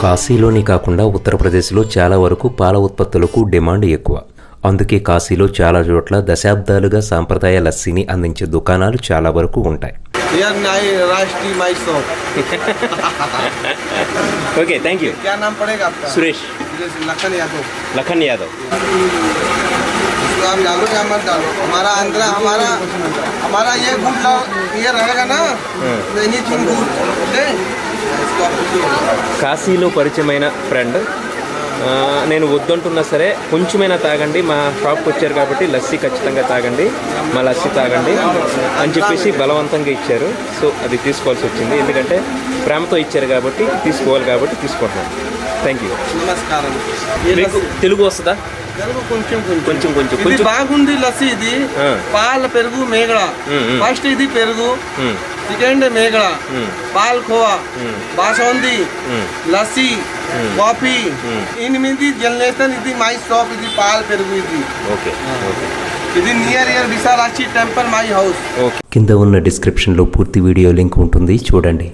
కాశీలోని కాకుండా ఉత్తరప్రదేశ్లో చాలా వరకు పాల ఉత్పత్తులకు డిమాండ్ ఎక్కువ. అందుకే కాశీలో చాలా చోట్ల దశాబ్దాలుగా సాంప్రదాయ లస్సీని అందించే దుకాణాలు చాలా వరకు ఉంటాయి. Okay, thank you. क्या नाम पड़ेगा आपका? सुरेश. लखन यादव. लखन यादव. इसको आप डालो क्या मत डालो, हमारा आंध्रा हमारा ये गुड ये रहेगा ना, एनीथिंग गुड. ओके, కాశీలో పరిచయమైన ఫ్రెండ్, నేను వద్దంటున్నా సరే కొంచెమైనా తాగండి, మా షాప్కి వచ్చారు కాబట్టి లస్సీ ఖచ్చితంగా తాగండి, మా లస్సీ తాగండి అని చెప్పేసి బలవంతంగా ఇచ్చారు. సో అది తీసుకోవాల్సి వచ్చింది, ఎందుకంటే ప్రేమతో ఇచ్చారు కాబట్టి తీసుకోవాలి కాబట్టి తీసుకుంటున్నాను. Thank you. నమస్కారం. మీకు తెలుగు వస్తుందా? కొంచెం బాగుంది లస్సీ. ఇది పాల పెరుగు మేగడ. ఫస్ట్ ఇది పెరుగు, సెకండ్ మేగడ, palkova, basundi, lassi, coffee, 8 generation. ఇది మై షాప్. ఇది పాల పెరుగు. ఇది ఓకే. ఇది near Visalakshi temple, my house. కింద ఉన్న డిస్క్రిప్షన్లో పూర్తి వీడియో లింక్ ఉంటుంది, చూడండి.